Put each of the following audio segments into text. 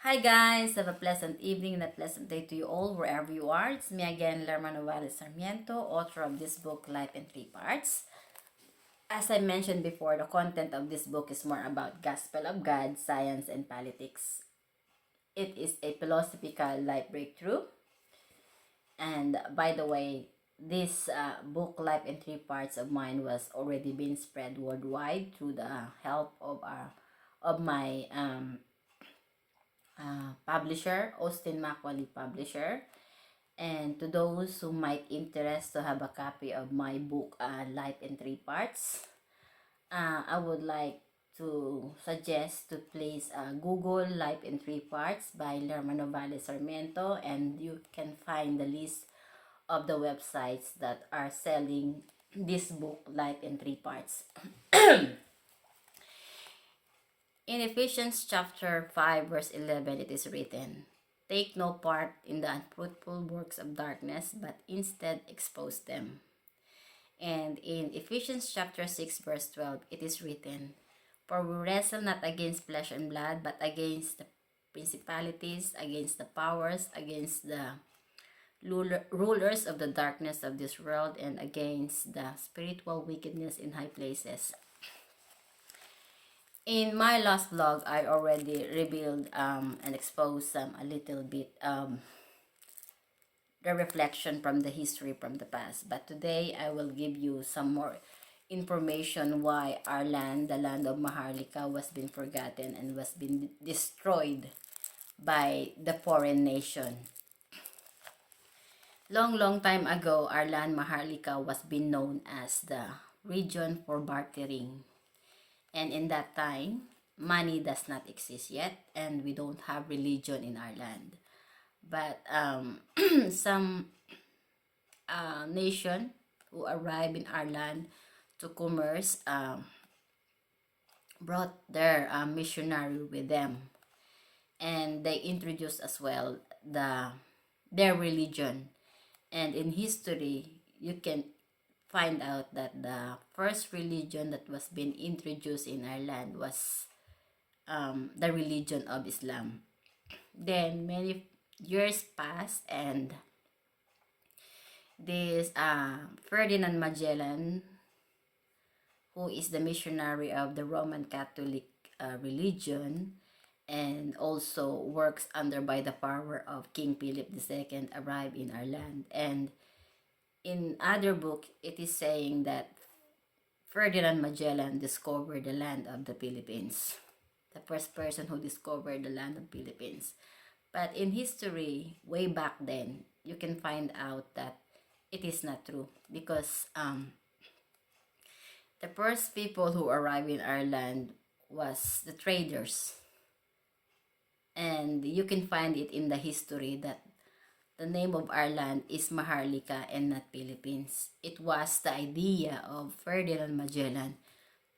Hi guys, have a pleasant evening and a pleasant day to you all wherever you are. It's me again, Lerma Novales Sarmiento, author of this book, Life in Three Parts. As I mentioned before, the content of this book is more about gospel of God, science, and politics. It is a philosophical life breakthrough. And by the way, this book, Life in Three Parts of mine, was already been spread worldwide through the help of my publisher, Austin Macaulay Publisher. And to those who might interest to have a copy of my book, Life in Three Parts, I would like to suggest to please Google Life in Three Parts by Lerma Novales Sarmiento, and you can find the list of the websites that are selling this book, Life in Three Parts. In Ephesians chapter 5 verse 11 it is written, "Take no part in the unfruitful works of darkness, but instead expose them." And in Ephesians chapter 6 verse 12 it is written, "For we wrestle not against flesh and blood, but against the principalities, against the powers, against the rulers of the darkness of this world, and against the spiritual wickedness in high places." In my last vlog, I already revealed and exposed a little bit the reflection from the history from the past. But today, I will give you some more information why our land, the land of Maharlika, was been forgotten and was been destroyed by the foreign nation. Long time ago, our land Maharlika was been known as the region for bartering. And in that time, money does not exist yet, and we don't have religion in our land. But some nation who arrived in our land to commerce brought their missionary with them, and they introduced as well their religion. And in history, you can find out that the first religion that was being introduced in our land was the religion of Islam. Then many years passed, and this Ferdinand Magellan, who is the missionary of the Roman Catholic religion, and also works under by the power of King Philip II, arrived in our land. And in other book, it is saying that Ferdinand Magellan discovered the land of the Philippines, the first person who discovered the land of Philippines. But in history, way back then, you can find out that it is not true, because the first people who arrived in our land was the traders. And you can find it in the history that the name of our land is Maharlika and not Philippines. It was the idea of Ferdinand Magellan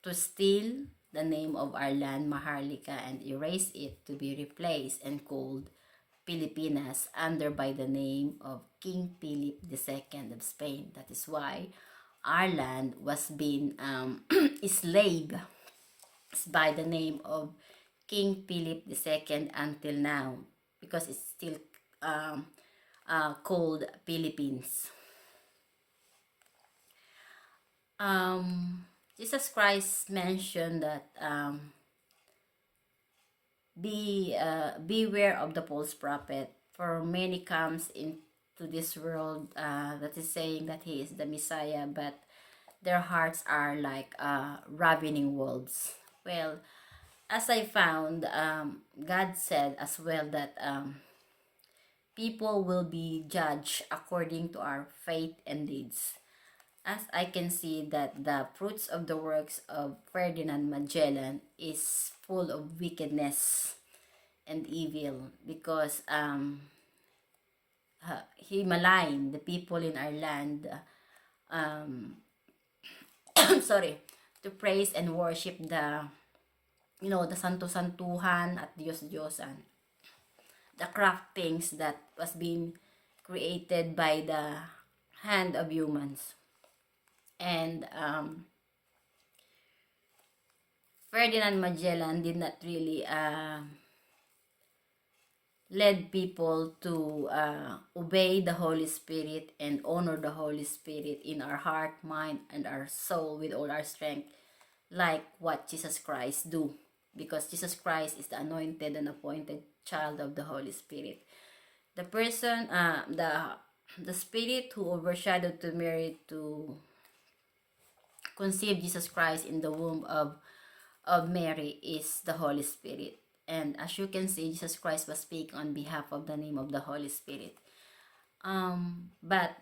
to steal the name of our land Maharlika and erase it to be replaced and called Pilipinas under by the name of King Philip II of Spain. That is why our land was being enslaved by the name of King Philip II until now, because it's still called Philippines. Jesus Christ mentioned that beware of the false prophet, for many comes into this world that is saying that he is the Messiah, but their hearts are like ravening wolves. Well, as I found, God said as well that people will be judged according to our faith and deeds. As I can see that the fruits of the works of Ferdinand Magellan is full of wickedness and evil, because he maligned the people in our land sorry, to praise and worship the santo-santuhan at Diyos-Diyosan, the craftings that was being created by the hand of humans. And Ferdinand Magellan did not really led people to obey the Holy Spirit and honor the Holy Spirit in our heart, mind, and our soul with all our strength, like what Jesus Christ do. Because Jesus Christ is the anointed and appointed child of the Holy Spirit. The person, the Spirit who overshadowed to Mary to conceive Jesus Christ in the womb of Mary is the Holy Spirit. And as you can see, Jesus Christ was speaking on behalf of the name of the Holy Spirit. But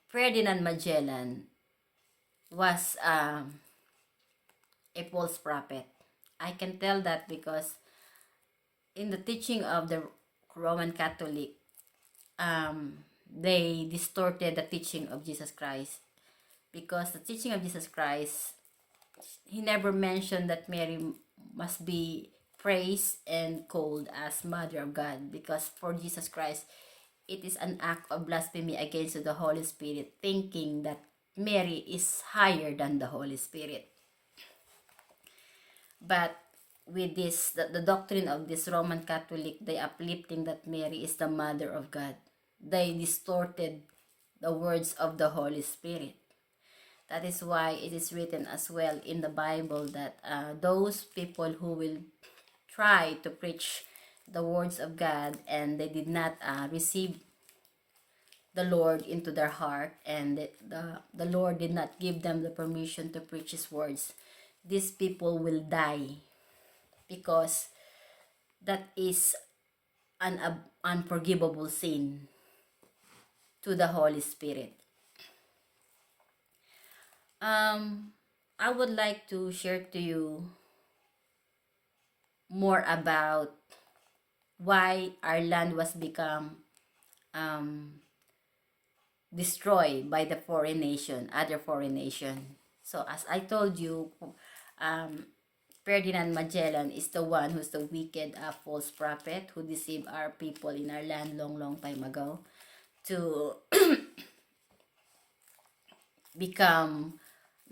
Ferdinand Magellan was a false prophet. I can tell that because in the teaching of the Roman Catholic, they distorted the teaching of Jesus Christ. Because the teaching of Jesus Christ, he never mentioned that Mary must be praised and called as Mother of God. Because for Jesus Christ, it is an act of blasphemy against the Holy Spirit, thinking that Mary is higher than the Holy Spirit. But with this, the doctrine of this Roman Catholic, they uplifting that Mary is the Mother of God. They distorted the words of the Holy Spirit. That is why it is written as well in the Bible that those people who will try to preach the words of God and they did not receive the Lord into their heart, and the Lord did not give them the permission to preach His words, these people will die, because that is an unforgivable sin to the Holy Spirit. I would like to share to you more about why our land was become destroyed by the other foreign nation. So as I told you, Ferdinand Magellan is the one who's the wicked false prophet who deceived our people in our land long time ago to become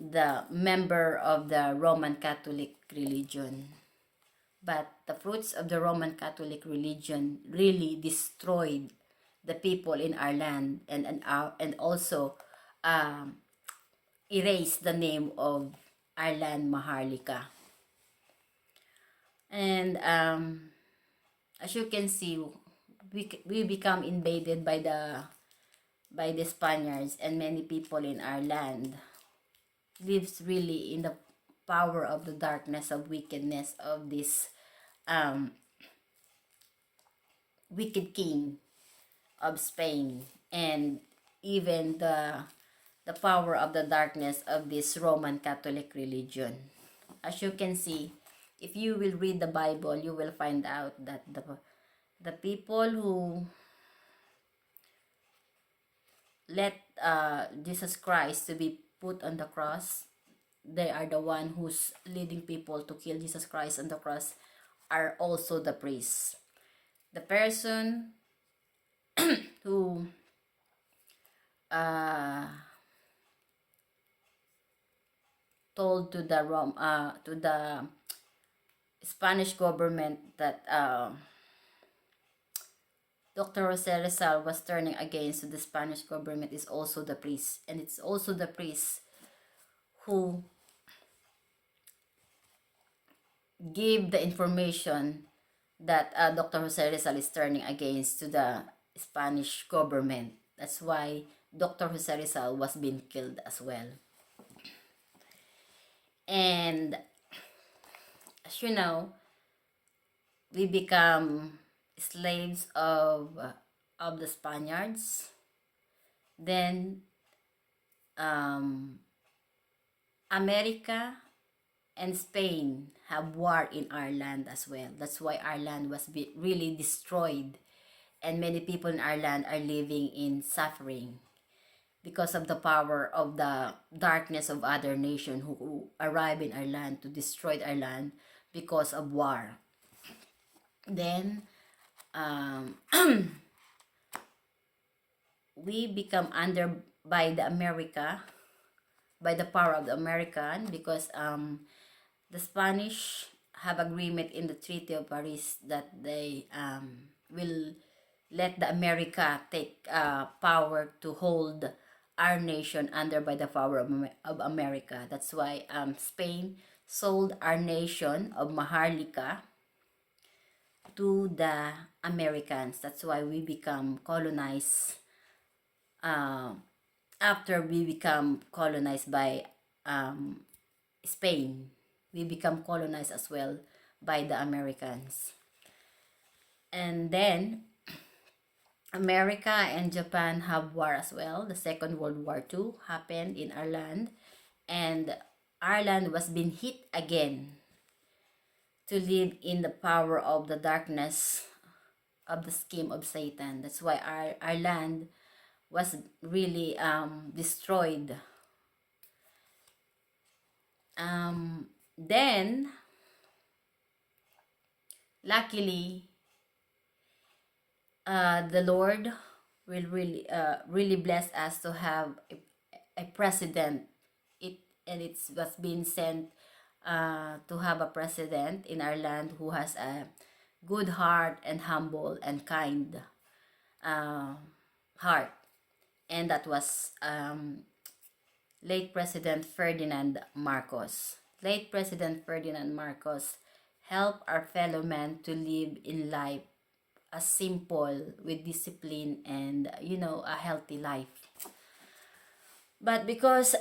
the member of the Roman Catholic religion. But the fruits of the Roman Catholic religion really destroyed the people in our land, and also erased the name of our land, Maharlika. And as you can see, we become invaded by the Spaniards, and many people in our land lives really in the power of the darkness of wickedness of this wicked king of Spain, and even the power of the darkness of this Roman Catholic religion. As you can see, if you will read the Bible, you will find out that the people who let Jesus Christ to be put on the cross, they are the one who's leading people to kill Jesus Christ on the cross, are also the priests. The person who told to the Spanish government that Dr. Jose Rizal was turning against the Spanish government is also the priest, and it's also the priest who gave the information that Dr. Jose Rizal is turning against to the Spanish government. That's why Dr. Jose Rizal was being killed as well. And as you know, we become slaves of the Spaniards. Then America and Spain have war in our land as well. That's why our land was really destroyed, and many people in our land are living in suffering because of the power of the darkness of other nations who arrive in our land to destroy our land because of war. Then we become under by the power of the American, because the Spanish have agreement in the Treaty of Paris that they will let the America take power to hold our nation under by the power of America. That's why Spain sold our nation of Maharlika to the Americans. That's why we become colonized. After we become colonized by Spain, we become colonized as well by the Americans. And then America and Japan have war as well. The Second World War II happened in our land, and Ireland was being hit again to live in the power of the darkness of the scheme of Satan. That's why our land was really destroyed. Then, luckily, the Lord will really bless us to have a president. It was being sent to have a president in our land who has a good heart and humble and kind heart, and that was late President Ferdinand Marcos. Late President Ferdinand Marcos helped our fellow men to live in life as simple with discipline and a healthy life. But because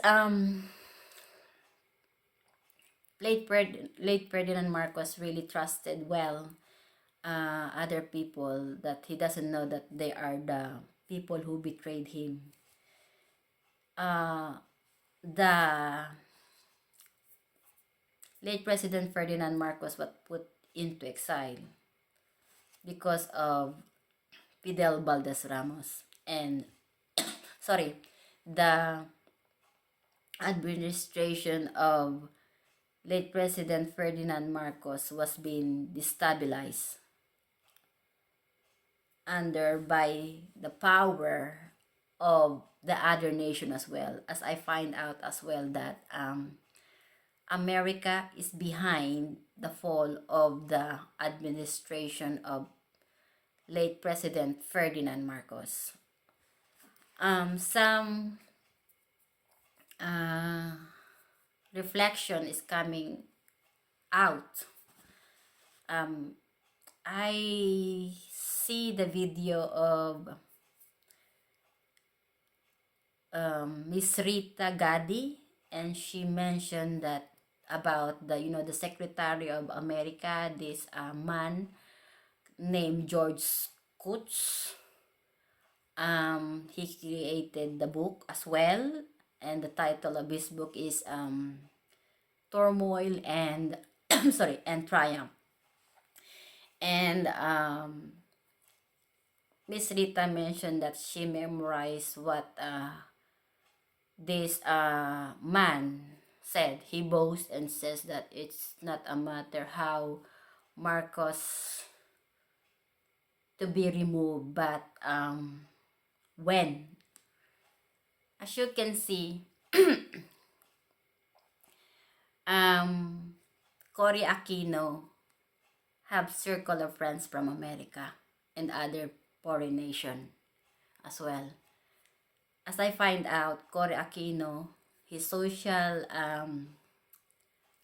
late Ferdinand Marcos really trusted well other people, that he doesn't know that they are the people who betrayed him. The late President Ferdinand Marcos was put into exile because of Fidel Valdez Ramos, and the administration of late President Ferdinand Marcos was being destabilized under by the power of the other nation as well. As I find out as well that America is behind the fall of the administration of late President Ferdinand Marcos. Some reflection is coming out. I see the video of Miss Rita Gadi, and she mentioned that about the Secretary of America, this man named George Kutz. He created the book as well, and the title of his book is Turmoil and and Triumph. And Miss Rita mentioned that she memorized what this man said. He boasts and says that it's not a matter how Marcos to be removed, but when. As you can see, Cory Aquino have circle of friends from America and other foreign nation as well. As I find out, Cory Aquino, his social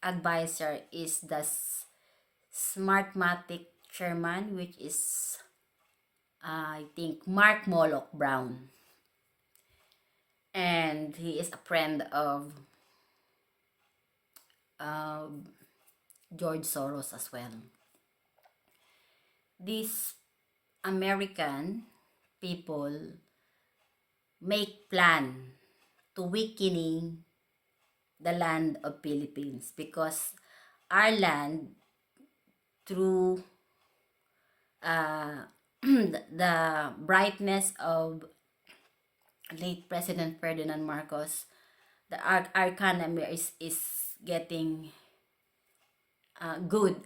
advisor is the Smartmatic chairman, which is I think Mark Moloch Brown, and he is a friend of George Soros as well. These American people make plan to weakening the land of Philippines, because our land, through the brightness of late President Ferdinand Marcos, our economy is getting good.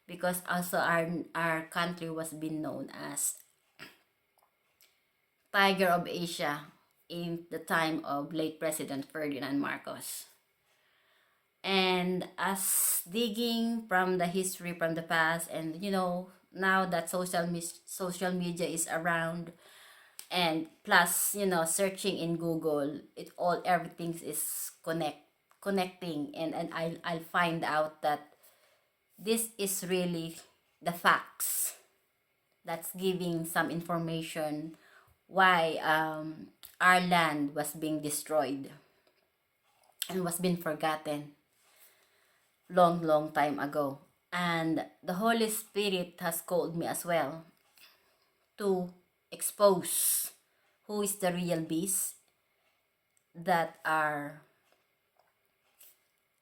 Because also our country was being known as Tiger of Asia in the time of late President Ferdinand Marcos. And as digging from the history from the past, and now that social media is around, and plus searching in Google, everything is connecting, and I'll find out that this is really the facts that's giving some information why our land was being destroyed and was being forgotten long time ago. And the Holy Spirit has called me as well to expose who is the real beast that are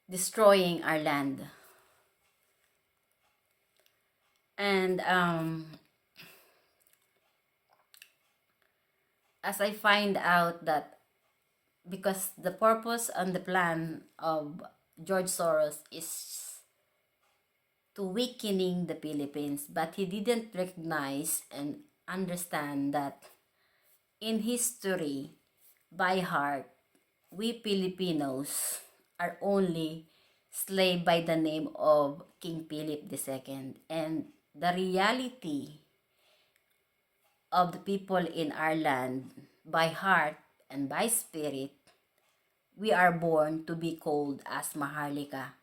destroying our land. And as I find out that, because the purpose and the plan of George Soros is to weakening the Philippines, but he didn't recognize and understand that in history, by heart, we Filipinos are only slave by the name of King Philip II. And the reality of the people in our land, by heart and by spirit, we are born to be called as Maharlika.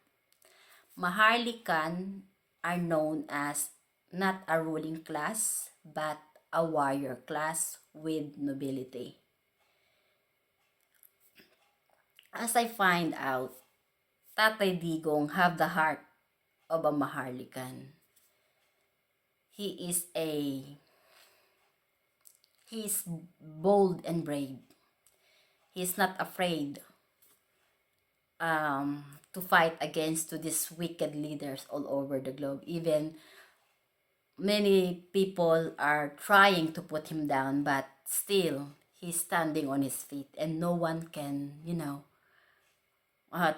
Maharlikan are known as not a ruling class, but a warrior class with nobility. As I find out, Tatay Digong have the heart of a Maharlikan. He is bold and brave. He is not afraid to fight against to these wicked leaders all over the globe. Even many people are trying to put him down, but still he's standing on his feet, and no one can,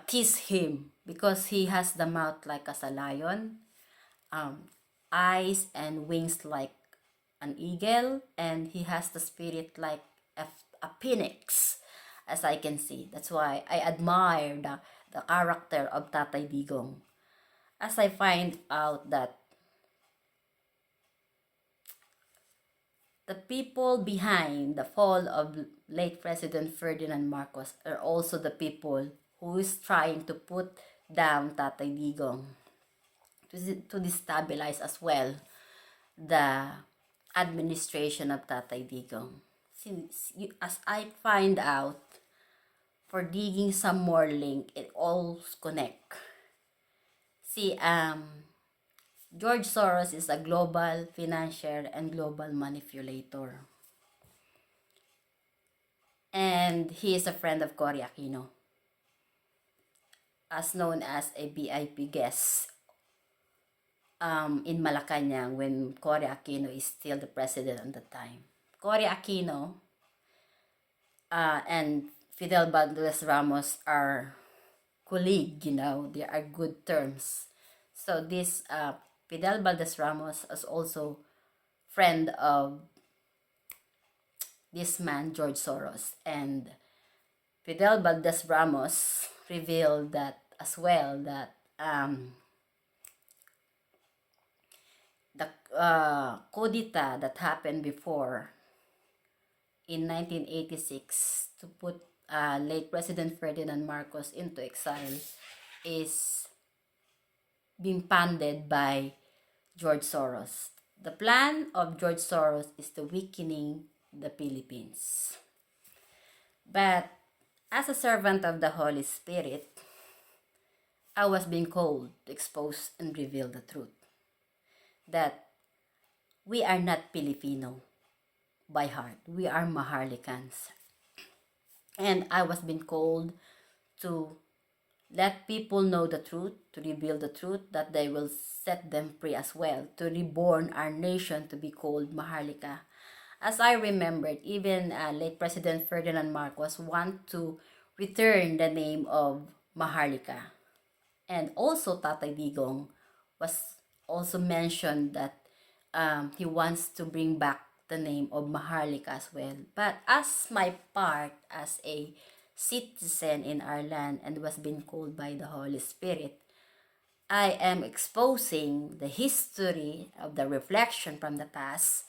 tease him, because he has the mouth like as a lion, eyes and wings like an eagle, and he has the spirit like a phoenix, as I can see. That's why I admire the character of Tatay Digong. As I find out that the people behind the fall of late President Ferdinand Marcos are also the people who is trying to put down Tatay Digong, to destabilize as well the administration of Tatay Digong. As I find out, for digging some more link, it all connect. See, George Soros is a global financier and global manipulator. And he is a friend of Cory Aquino, as known as a VIP guest in Malacanang when Cory Aquino is still the president at the time. Cory Aquino and Fidel Valdez Ramos are colleague, they are good terms. So this Fidel Valdez Ramos is also friend of this man, George Soros. And Fidel Valdez Ramos revealed that as well, that the coup d'etat that happened before in 1986 to put late President Ferdinand Marcos into exile is being funded by George Soros. The plan of George Soros is to weakening the Philippines. But as a servant of the Holy Spirit, I was being called to expose and reveal the truth, that we are not Filipino by heart. We are Maharlikans. And I was being called to let people know the truth, to reveal the truth, that they will set them free as well, to reborn our nation to be called Maharlika. As I remembered, even late President Ferdinand Marcos want to return the name of Maharlika. And also Tatay Digong was also mentioned that he wants to bring back the name of Maharlika as well. But as my part as a citizen in our land and was being called by the Holy Spirit, I am exposing the history of the reflection from the past,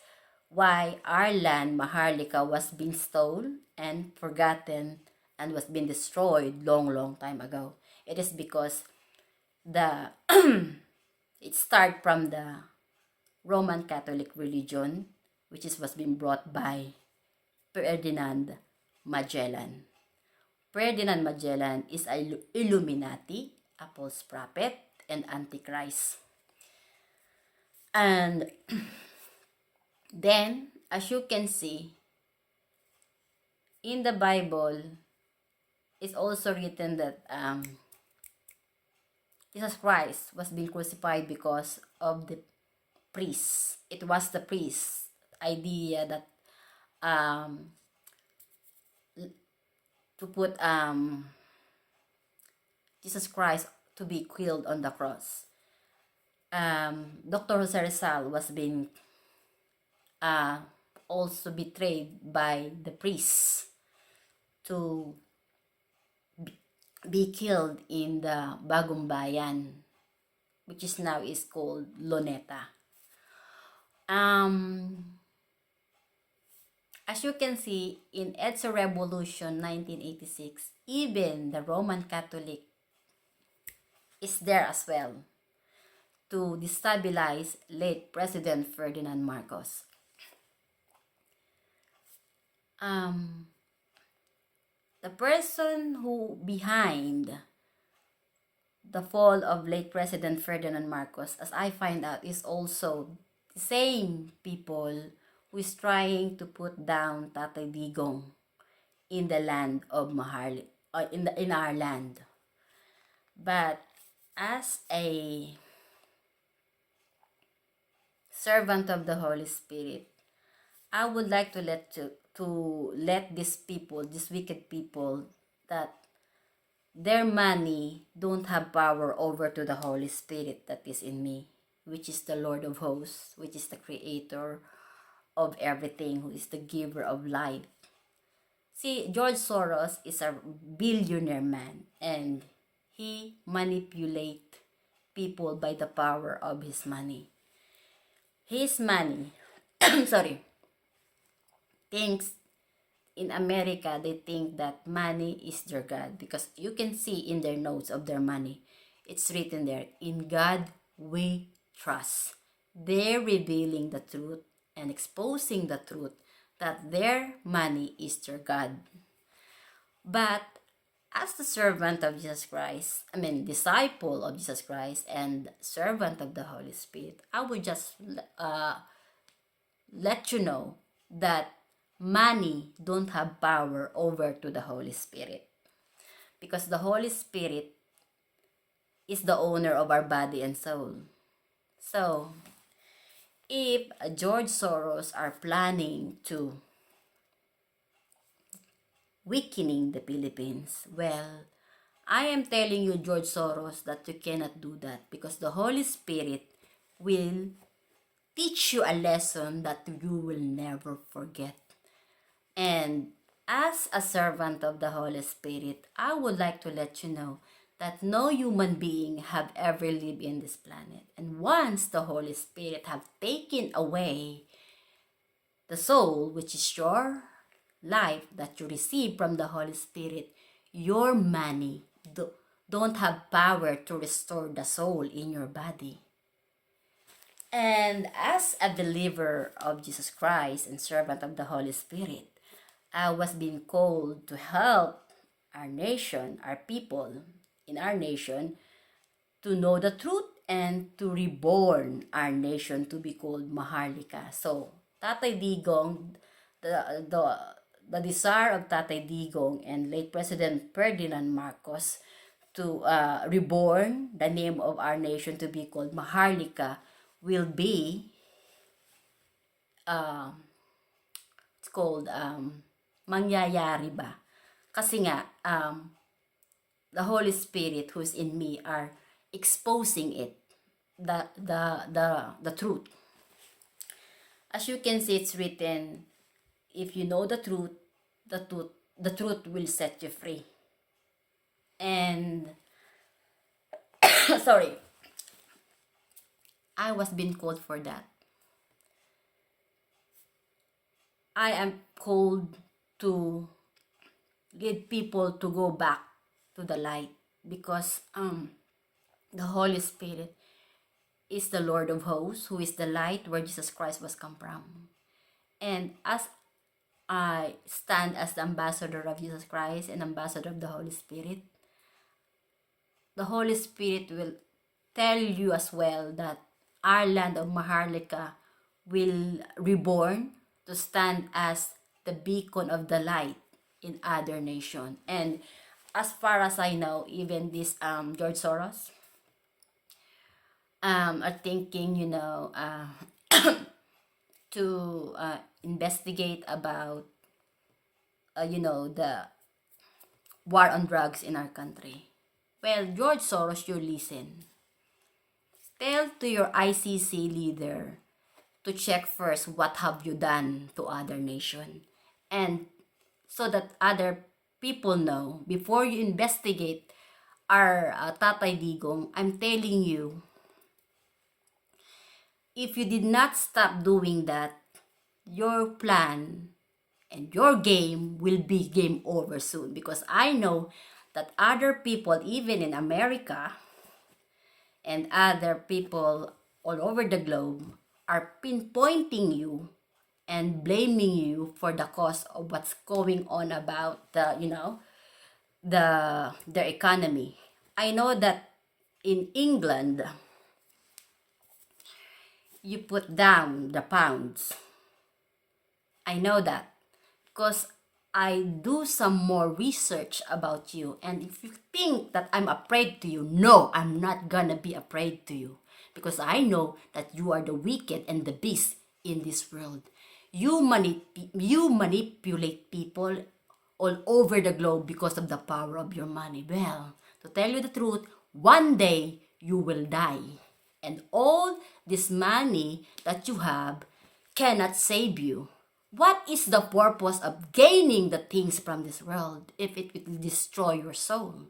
why our land, Maharlika, was being stolen and forgotten and was being destroyed long time ago. It is because the it started from the Roman Catholic religion, which was being brought by Ferdinand Magellan. Ferdinand Magellan is a Illuminati, a false prophet, and Antichrist. And then, as you can see, in the Bible, it's also written that Jesus Christ was being crucified because of the priests. It was the priest idea that to put Jesus Christ to be killed on the cross. Dr. Jose Rizal was being also betrayed by the priests to be killed in the Bagong Bayan, which is now is called Luneta. As you can see, in EDSA Revolution 1986, even the Roman Catholic is there as well to destabilize late President Ferdinand Marcos. The person who behind the fall of late President Ferdinand Marcos, as I find out, is also the same people who is trying to put down Tatay Digong in the land of Maharli, in our land. But as a servant of the Holy Spirit, I would like to let these people, these wicked people, that their money don't have power over to the Holy Spirit that is in me, which is the Lord of hosts, which is the creator of everything, who is the giver of life. See, George Soros is a billionaire man, and he manipulates people by the power of his money. His money, sorry, thinks in America, they think that money is their God, because you can see in their notes of their money, it's written there, in God we trust. They're revealing the truth and exposing the truth that their money is their God. But as the servant of Jesus Christ, disciple of Jesus Christ and servant of the Holy Spirit, I would just let you know that money don't have power over to the Holy Spirit, because the Holy Spirit is the owner of our body and soul. So, if George Soros are planning to weakening the Philippines, well, I am telling you, George Soros, that you cannot do that, because the Holy Spirit will teach you a lesson that you will never forget. And as a servant of the Holy Spirit, I would like to let you know that no human being have ever lived in this planet. And once the Holy Spirit have taken away the soul, which is your life that you receive from the Holy Spirit, your money don't have power to restore the soul in your body. And as a believer of Jesus Christ and servant of the Holy Spirit, I was being called to help our nation, our people in our nation, to know the truth and to reborn our nation to be called Maharlika. So, Tatay Digong, the desire of Tatay Digong and late President Ferdinand Marcos to reborn the name of our nation to be called Maharlika will be it's called mangyayari ba? Kasi nga the Holy Spirit who's in me are exposing it, the truth. As you can see, it's written, if you know the truth the truth will set you free. And sorry, I was being called for that. I am called to lead people to go back to the light, because the Holy Spirit is the Lord of hosts, who is the light where Jesus Christ was come from. And as I stand as the ambassador of Jesus Christ and ambassador of the Holy Spirit, the Holy Spirit will tell you as well that our land of Maharlika will reborn to stand as the beacon of the light in other nation. And as far as I know, even this George Soros are thinking, to investigate about, the war on drugs in our country. Well, George Soros, you listen. Tell to your ICC leader to check first what have you done to other nation, and so that other people know before you investigate our Tatay Digong. I'm telling you, if you did not stop doing that, your plan and your game will be game over soon, because I know that other people, even in America and other people all over the globe, are pinpointing you and blaming you for the cause of what's going on about their economy. I know that in England, you put down the pounds. I know that because I do some more research about you. And if you think that I'm afraid to you, no, I'm not gonna be afraid to you, because I know that you are the wicked and the beast in this world. You manipulate people all over the globe because of the power of your money. Well, to tell you the truth, one day you will die. And all this money that you have cannot save you. What is the purpose of gaining the things from this world if it will destroy your soul?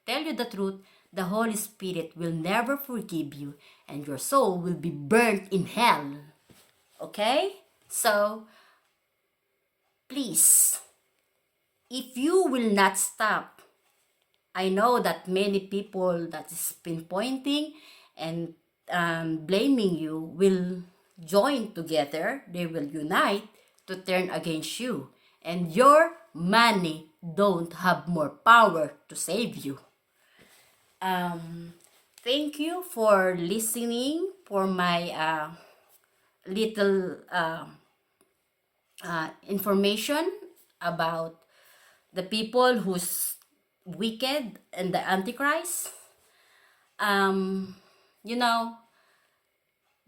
Tell you the truth, the Holy Spirit will never forgive you, and your soul will be burnt in hell. Okay? So, please, if you will not stop, I know that many people that is pinpointing and blaming you will join together. They will unite to turn against you. And your money don't have more power to save you. Thank you for listening for my little information about the people who's wicked and the Antichrist. The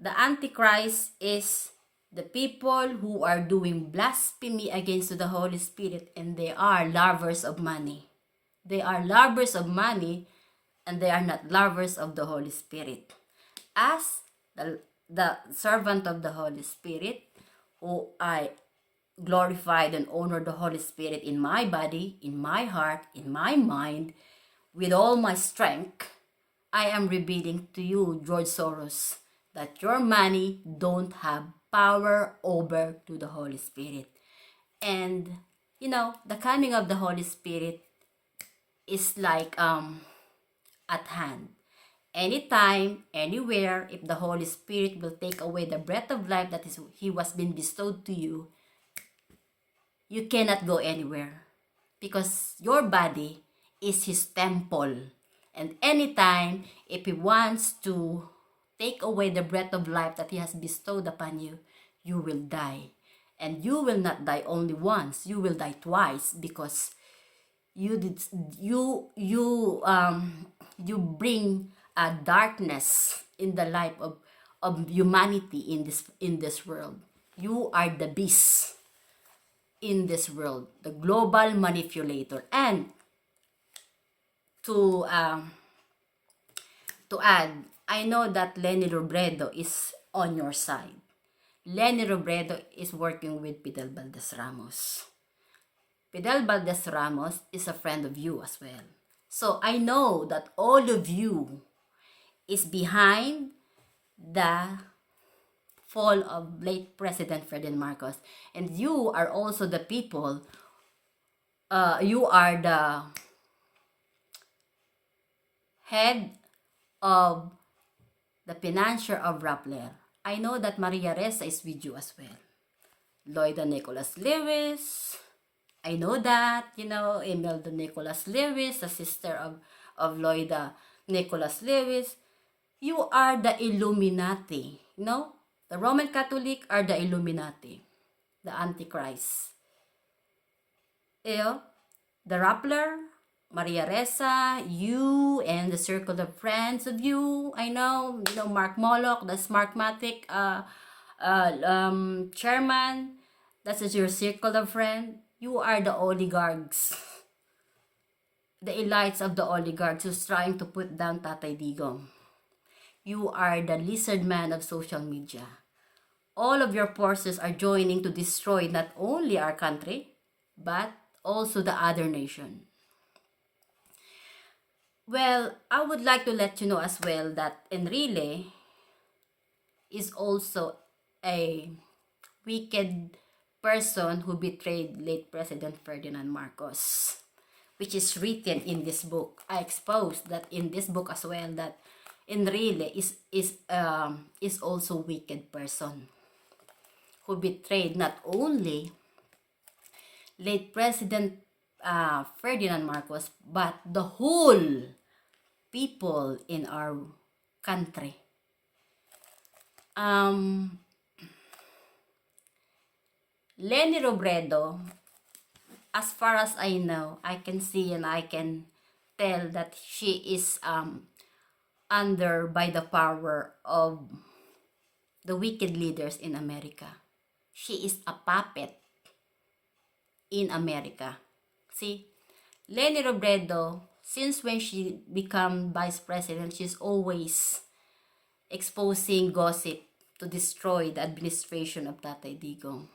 Antichrist is the people who are doing blasphemy against the Holy Spirit, and they are lovers of money. They are lovers of money, and they are not lovers of the Holy Spirit. As the servant of the Holy Spirit, who I glorified and honored the Holy Spirit in my body, in my heart, in my mind, with all my strength, I am revealing to you, George Soros, that your money don't have power over to the Holy Spirit. And, the coming of the Holy Spirit is like at hand. Anytime, anywhere, if the Holy Spirit will take away the breath of life that He was been bestowed to you, you cannot go anywhere, because your body is His temple. And anytime, if He wants to take away the breath of life that He has bestowed upon you, you will die. And you will not die only once, you will die twice, because you bring a darkness in the life of humanity in this world. You are the beast in this world, the global manipulator. And to add, I know that LENI Robredo is on your side. LENI Robredo is working with Fidel Valdez Ramos. Fidel Valdez Ramos is a friend of you as well. So I know that all of you is behind the fall of late President Ferdinand Marcos. And you are also the people, you are the head of the financier of Rappler. I know that Maria Ressa is with you as well. Lloyda Nicholas Lewis, I know that, Imelda Nicholas Lewis, the sister of Lloyda Nicholas Lewis. You are the Illuminati, The Roman Catholic are the Illuminati, the Antichrist. The Rappler, Maria Ressa, you, and the circle of friends of you, I know, Mark Moloch, the Smartmatic chairman, that's your circle of friends. You are the oligarchs, the elites of the oligarchs who's trying to put down Tatay Digong. You are the lizard man of social media. All of your forces are joining to destroy not only our country, but also the other nation. Well, I would like to let you know as well that Enrile is also a wicked person who betrayed late President Ferdinand Marcos, which is written in this book. I exposed that in this book as well, that Enrile is also a wicked person who betrayed not only late President Ferdinand Marcos, but the whole people in our country. Leni Robredo, as far as I know, I can see and I can tell that she is under by the power of the wicked leaders in America. She is a puppet in America. See, Leni Robredo, since when she became vice president, she's always exposing gossip to destroy the administration of Tatay Digong.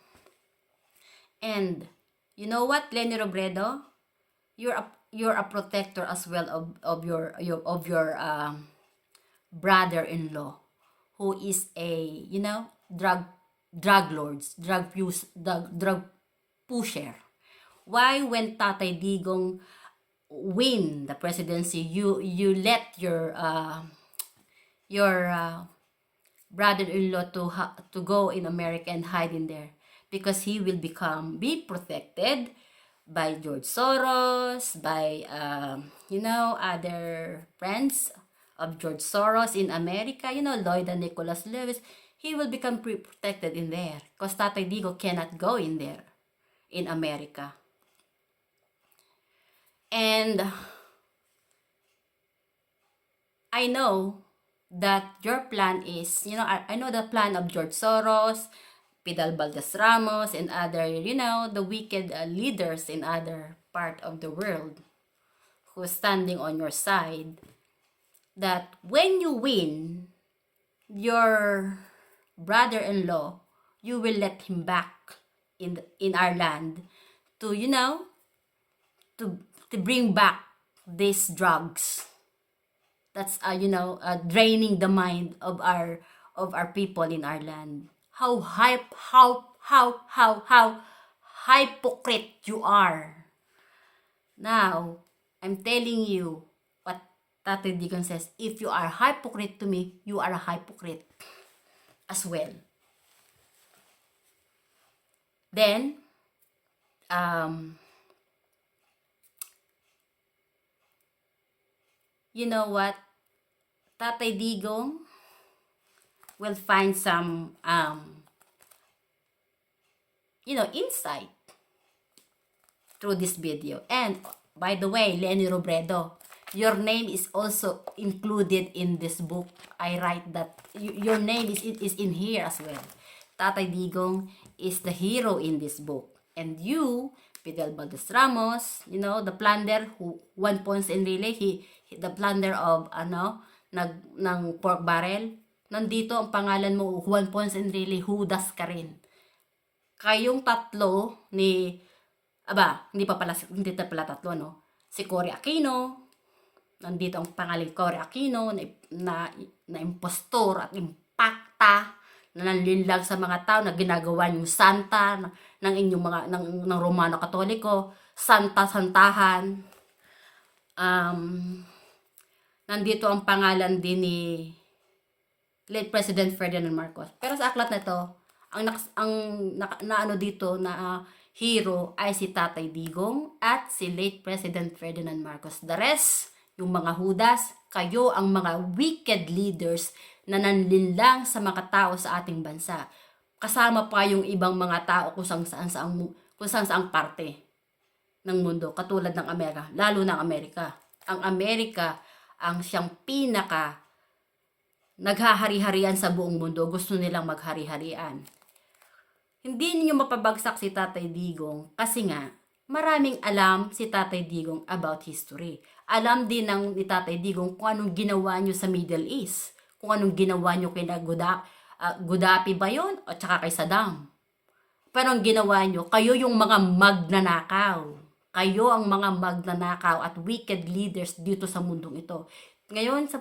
And you know what, Leni Robredo? You're a protector as well of your brother-in-law, who is a drug lords, drug pusher. Why, when Tatay Digong win the presidency, you let your brother-in-law to go in America and hide in there? Because he will be protected by George Soros, by other friends of George Soros in America, Lloyda Nicholas Lewis. He will become protected in there because Tatay Digong cannot go in there in America. And I know that your plan is, I know the plan of George Soros, Fidel Valdez Ramos, and other, the wicked leaders in other part of the world who are standing on your side, that when you win your brother-in-law, you will let him back in our land to, to bring back these drugs. That's draining the mind of our people in our land. How hypocrite you are. Now, I'm telling you what Tatay Digong says. If you are hypocrite to me, you are a hypocrite as well. Then, you know what? Tatay Digong will find some insight through this video. And by the way, Leni Robredo, your name is also included in this book. I write that your name is in here as well. Tatay Digong is the hero in this book. And you, Fidel Valdez Ramos, the plunder who Juan Ponce Enrile, the plunder of ng pork barrel. Nandito ang pangalan mo, Juan Ponce Enrile, hudas ka rin. Kayong tatlo ni Hindi pa pala tatlo, no? Si Cory Aquino, nandito ang pangalan Cory Aquino, na impostor at impakta, na nanlinlang sa mga tao, na ginagawa yung santa ng inyong mga ng Romano Katoliko, santa-santahan. Nandito ang pangalan din ni late President Ferdinand Marcos. Pero sa aklat na ito, ano dito na hero ay si Tatay Digong at si late President Ferdinand Marcos. The rest, yung mga hudas, kayo ang mga wicked leaders na nanlinlang sa mga tao sa ating bansa. Kasama pa yung ibang mga tao kung saan parte ng mundo, katulad ng Amerika, lalo ng Amerika. Ang Amerika ang siyang pinaka naghahari-harian sa buong mundo. Gusto nilang maghari-harian. Hindi niyo mapabagsak si Tatay Digong kasi nga maraming alam si Tatay Digong about history. Alam din ni Tatay Digong kung anong ginawa niyo sa Middle East. Kung anong ginawa niyo kay Gaddafi ba yun? O tsaka kay Saddam. Pero ang ginawa niyo, kayo yung mga magnanakaw. Kayo ang mga magnanakaw at wicked leaders dito sa mundong ito. Ngayon, sa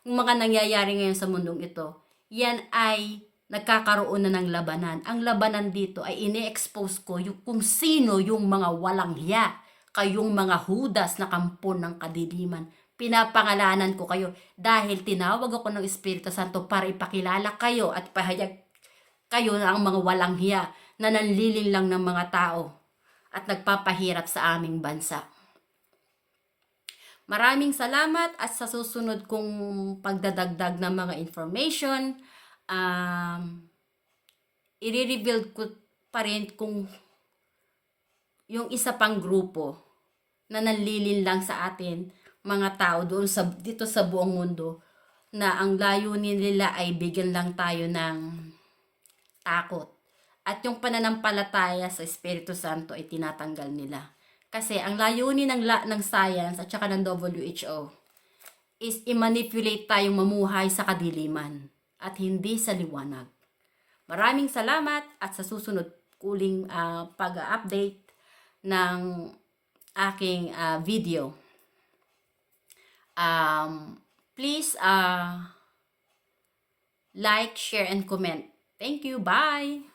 mga nangyayari ngayon sa mundong ito, yan ay nagkakaroon na ng labanan. Ang labanan dito ay ini-expose ko kung sino yung mga walang hiya. Kayong mga hudas na kampon ng kadiliman. Pinapangalanan ko kayo dahil tinawag ako ng Espiritu Santo para ipakilala kayo at pahayag kayo na ang mga walang hiya na nanlilin lang ng mga tao at nagpapahirap sa aming bansa. Maraming salamat at sa susunod kong pagdadagdag ng mga information, i-reveal ko pa rin kung yung isa pang grupo na nanlilin lang sa atin, mga tao doon dito sa buong mundo, na ang layunin nila ay bigyan lang tayo ng takot. At yung pananampalataya sa Espiritu Santo ay tinatanggal nila. Kasi ang layunin ng science at saka ng WHO is i-manipulate tayong mamuhay sa kadiliman at hindi sa liwanag. Maraming salamat at sa susunod kuling pag-update ng aking video. Please like, share, and comment. Thank you. Bye!